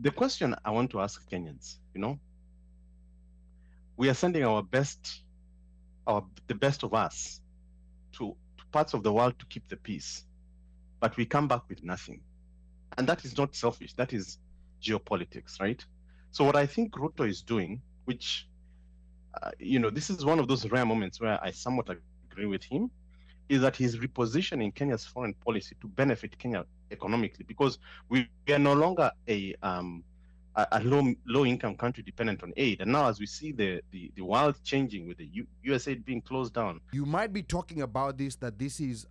the question I want to ask Kenyans, we are sending the best of us to parts of the world to keep the peace, but we come back with nothing. And that is not selfish, that is geopolitics, right? So what I think Ruto is doing, which, this is one of those rare moments where I somewhat agree with him, is that he's repositioning Kenya's foreign policy to benefit Kenya economically, because we are no longer a low income country dependent on aid. And now, as we see the world changing with the US aid being closed down, you might be talking about that this is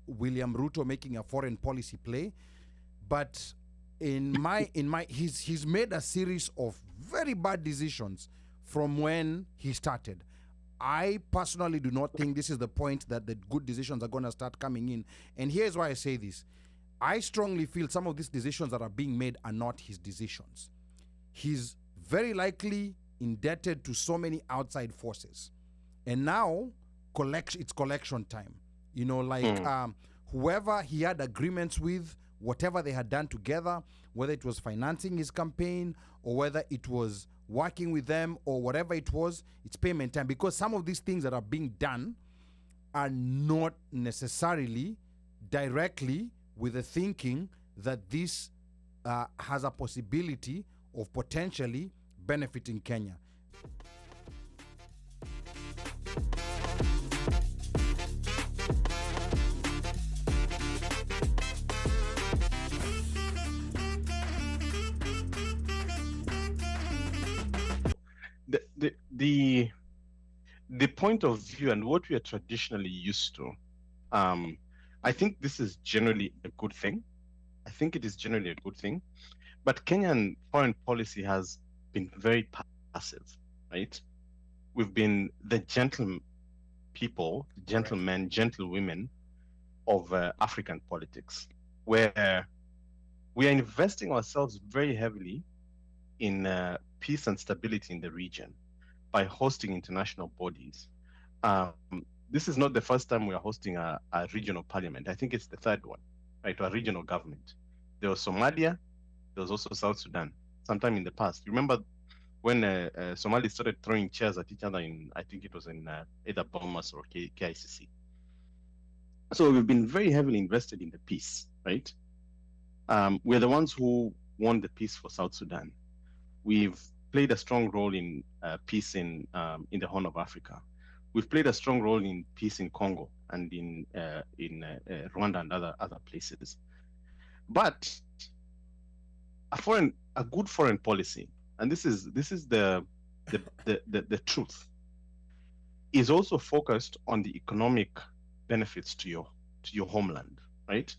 William Ruto making a foreign policy play, but he's made a series of very bad decisions from when he started. I personally do not think this is the point that the good decisions are going to start coming in. And here's why I say this. I strongly feel some of these decisions that are being made are not his decisions. He's very likely indebted to so many outside forces. And now it's collection time. Whoever he had agreements with, whatever they had done together, whether it was financing his campaign or whether it was working with them or whatever it was, it's payment time, because some of these things that are being done are not necessarily directly with the thinking that this has a possibility of potentially benefiting Kenya. The point of view and what we are traditionally used to, I think this is generally a good thing. I think it is generally a good thing. But Kenyan foreign policy has been very passive, right? We've been the gentle people, gentlemen, gentlewomen of African politics, where we are investing ourselves very heavily in peace and stability in the region by hosting international bodies. This is not the first time we are hosting a regional parliament. I think it's the third one, right? Or a regional government. There was Somalia, there was also South Sudan, sometime in the past. You remember when Somalia started throwing chairs at each other I think it was in either Bomas or KICC. So we've been very heavily invested in the peace, right? We're the ones who won the peace for South Sudan. We've played a strong role in peace in the Horn of Africa. We've played a strong role in peace in Congo and in Rwanda and other places. But a good foreign policy, and this is the truth, is also focused on the economic benefits to your homeland, right?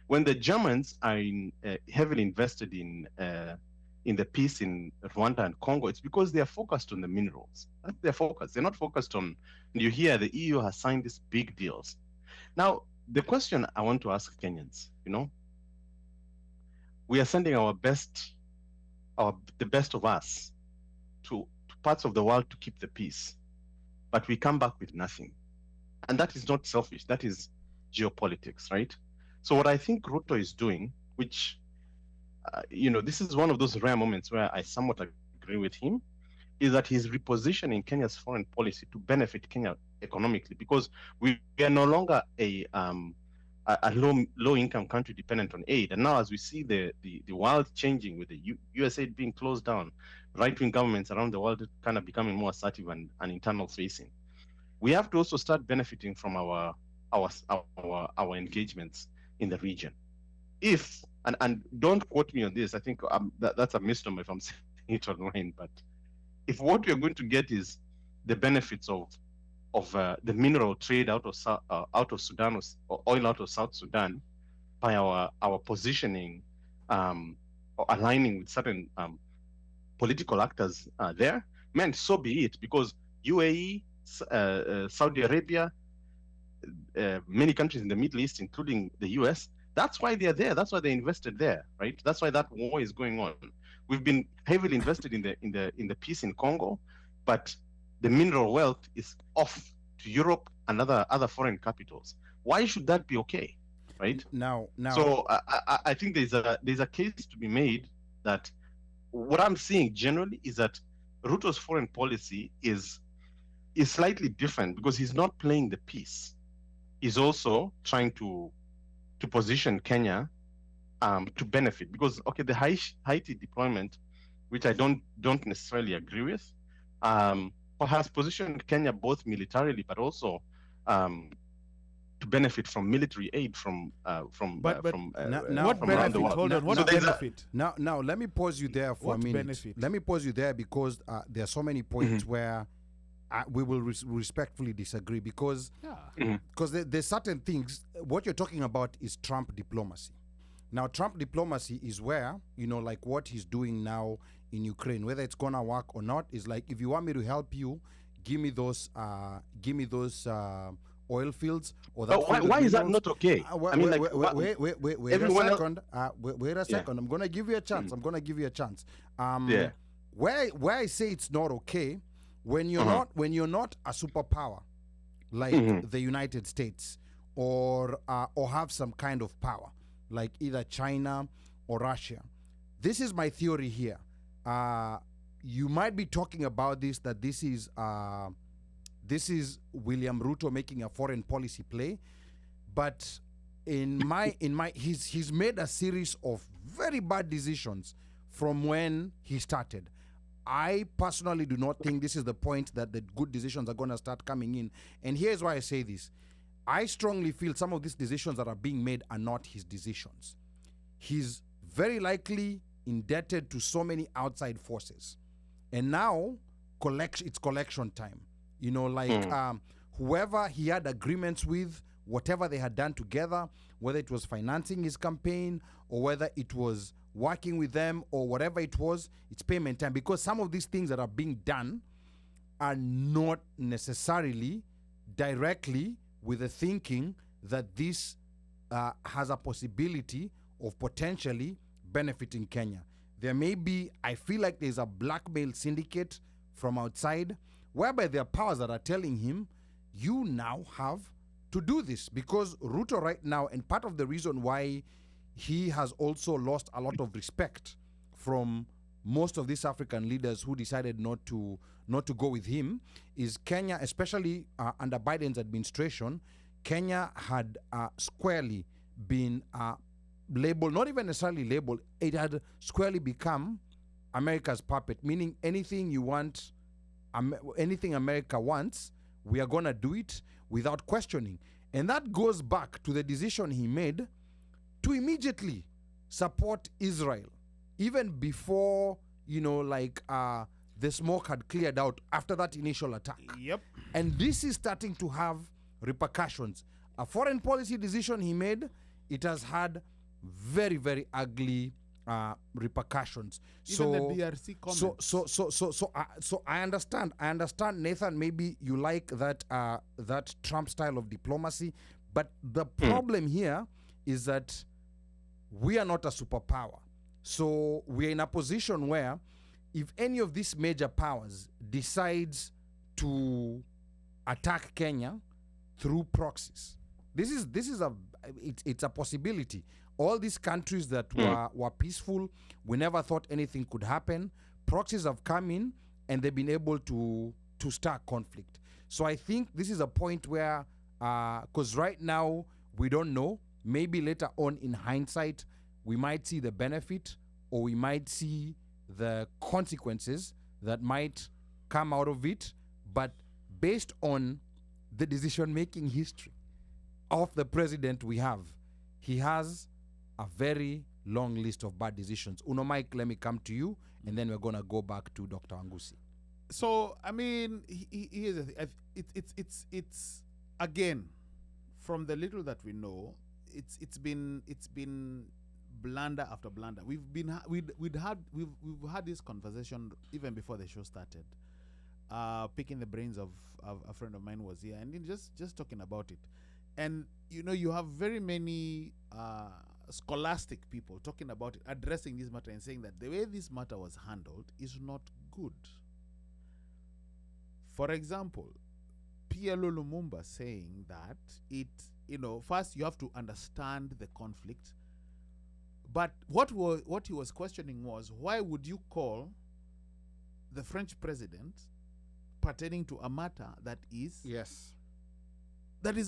When the Germans are heavily invested in the peace in Rwanda and Congo, it's because they are focused on the minerals. That's their focus. They're not focused on, you hear the EU has signed these big deals. Now, the question I want to ask Kenyans, we are sending the best of us to parts of the world to keep the peace, but we come back with nothing. And that is not selfish, that is geopolitics, right? So what I think Ruto is doing, which this is one of those rare moments where I somewhat agree with him, is that he's repositioning Kenya's foreign policy to benefit Kenya economically, because we are no longer a low income country dependent on aid. And now, as we see the world changing with the US aid being closed down, right-wing governments around the world kind of becoming more assertive and internal facing, we have to also start benefiting from our engagements in the region. If and don't quote me on this, I think that's a misnomer if I'm saying it online, but if what we're going to get is the benefits of the mineral trade out of Sudan, or oil out of South Sudan, by our positioning or aligning with certain political actors there, man, so be it, because UAE, Saudi Arabia, many countries in the Middle East, including the US, that's why they're there. That's why they invested there, right? That's why that war is going on. We've been heavily invested in the peace in Congo, but the mineral wealth is off to Europe and other foreign capitals. Why should that be okay? right? Now, So I think there's a case to be made that what I'm seeing generally is that Ruto's foreign policy is slightly different because he's not playing the piece. He's also trying to position Kenya to benefit because okay, the Haiti deployment, which I don't necessarily agree with, um, has positioned Kenya both militarily but also um, to benefit from military aid from But now, what from around the benefit? world. Hold on. now, What So there's a benefit? now, let me pause you there for a What minute. benefit? Let me pause you there because there are so many points where we will respectfully disagree because Yeah. there's certain things. What you're talking about is Trump diplomacy. Now, Trump diplomacy is where, like what he's doing now in Ukraine, whether it's gonna work or not, is like, if you want me to help you, give me those oil fields or that. but why is that not okay? I mean, like, wait a everyone else- second. Wait a second. I'm gonna give you a chance. I'm gonna give you a chance. Yeah. Where I say it's not okay, when you're not a superpower like the United States or have some kind of power like either China or Russia. This is my theory here. You might be talking about that this is William Ruto making a foreign policy play, but he's made a series of very bad decisions from when he started. I personally do not think this is the point that the good decisions are going to start coming in. And here's why I say this. I strongly feel some of these decisions that are being made are not his decisions. He's very likely indebted to so many outside forces. And now it's collection time. Whoever he had agreements with, whatever they had done together, whether it was financing his campaign or whether it was working with them or whatever it was, it's payment time. Because some of these things that are being done are not necessarily directly with the thinking that this has a possibility of potentially benefiting Kenya. There may be, I feel like there's a blackmail syndicate from outside whereby there are powers that are telling him, you now have to do this. Because Ruto right now, and part of the reason why he has also lost a lot of respect from most of these African leaders who decided not to go with him, is Kenya, especially under Biden's administration, Kenya had squarely been labeled, not even necessarily labeled, it had squarely become America's puppet, meaning anything you want, anything America wants, we are going to do it without questioning. And that goes back to the decision he made to immediately support Israel, even before, the smoke had cleared out after that initial attack. Yep. And this is starting to have repercussions. A foreign policy decision he made, it has had very, very ugly repercussions. Even the DRC comments. So I understand. Nathan, maybe you like that Trump style of diplomacy, but the problem here is that we are not a superpower. So we're in a position where if any of these major powers decides to attack Kenya through proxies, it's a possibility. All these countries that were peaceful, we never thought anything could happen. Proxies have come in and they've been able to start conflict. So I think this is a point where, because right now we don't know, maybe later on in hindsight, we might see the benefit or we might see the consequences that might come out of it. But based on the decision-making history of the president we have, he has a very long list of bad decisions. Mike, let me come to you, and then we're going to go back to Dr. Angusi. So, I mean, here's the thing. It's again, from the little that we know, it's been blunder after blunder. We've had this conversation even before the show started. Picking the brains of a friend of mine was here, and just talking about it. And you have very many scholastic people talking about it, addressing this matter and saying that the way this matter was handled is not good. For example, PLO Lumumba saying that first you have to understand the conflict. But what he was questioning was, why would you call the French president pertaining to a matter that is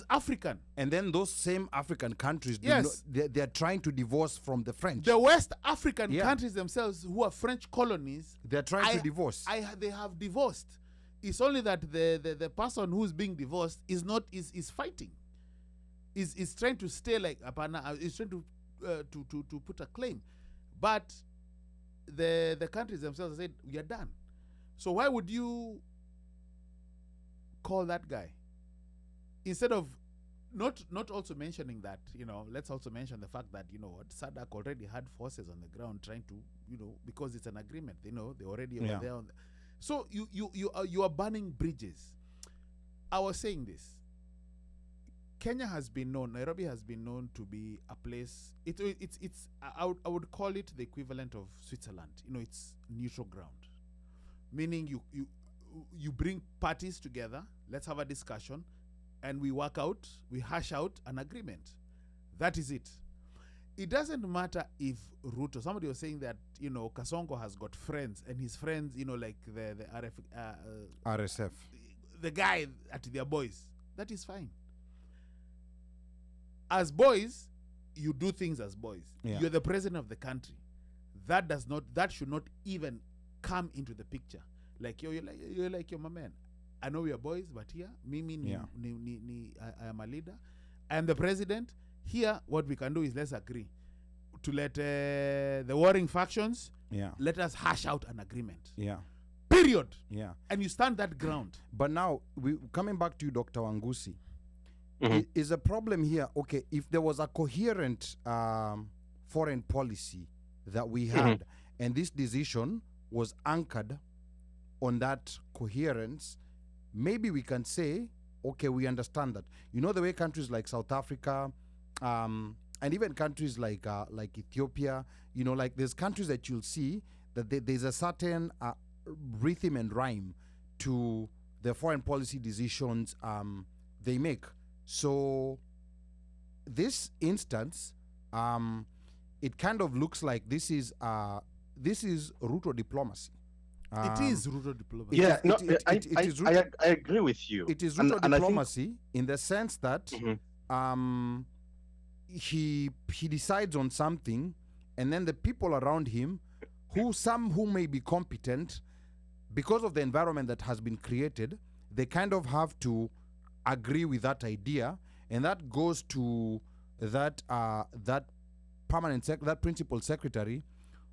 African? And then those same African countries, Yes. they're trying to divorce from the French. The West African countries themselves, who are French colonies, They're trying to divorce. they have divorced. It's only that the person who's being divorced is fighting. Is trying to stay like Apana, is trying to put a claim. But the countries themselves said, we are done. So why would you call that guy? Instead of not also mentioning that, let's also mention the fact that, SADC already had forces on the ground trying to, because it's an agreement, they already over there. So you are burning bridges. I was saying this. Kenya has been known, Nairobi has been known to be a place, I would call it the equivalent of Switzerland. It's neutral ground. Meaning you bring parties together, let's have a discussion, and we hash out an agreement. That is it. It doesn't matter if Ruto, somebody was saying that, Kasongo has got friends, and his friends, like the RSF. The guy at their boys. That is fine. As boys, you do things as boys. Yeah. You're the president of the country. That should not even come into the picture. Like, you're like, you're my man. I know we are boys, but here, I am a leader. I am the president. Here, what we can do is let's agree to let the warring factions, let us hash out an agreement. Period. And you stand that ground. But now, coming back to you, Dr. Wangusi, is a problem here, okay, if there was a coherent foreign policy that we had, and this decision was anchored on that coherence, maybe we can say, okay, we understand that. The way countries like South Africa, and even countries like Ethiopia, like there's countries that you'll see that there's a certain rhythm and rhyme to the foreign policy decisions they make. So this instance, it kind of looks like this is Ruto diplomacy. It is Ruto diplomacy. Yeah, I agree with you. It is Ruto diplomacy in the sense that he decides on something, and then the people around him, who may be competent, because of the environment that has been created, they kind of have to agree with that idea, and that goes to that principal secretary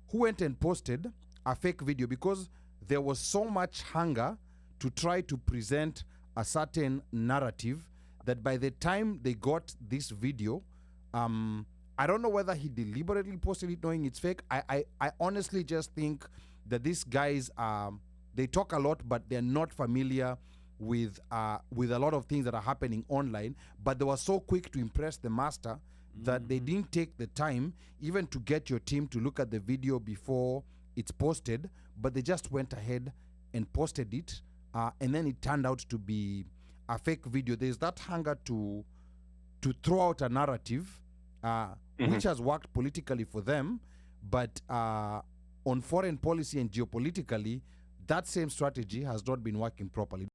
who went and posted a fake video because there was so much hunger to try to present a certain narrative that by the time they got this video, I don't know whether he deliberately posted it knowing it's fake. I honestly just think that these guys, they talk a lot, but they're not familiar with a lot of things that are happening online. But they were so quick to impress the master that they didn't take the time even to get your team to look at the video before it's posted, but they just went ahead and posted it, and then it turned out to be a fake video. There's that hunger to throw out a narrative, which has worked politically for them, but on foreign policy and geopolitically, that same strategy has not been working properly.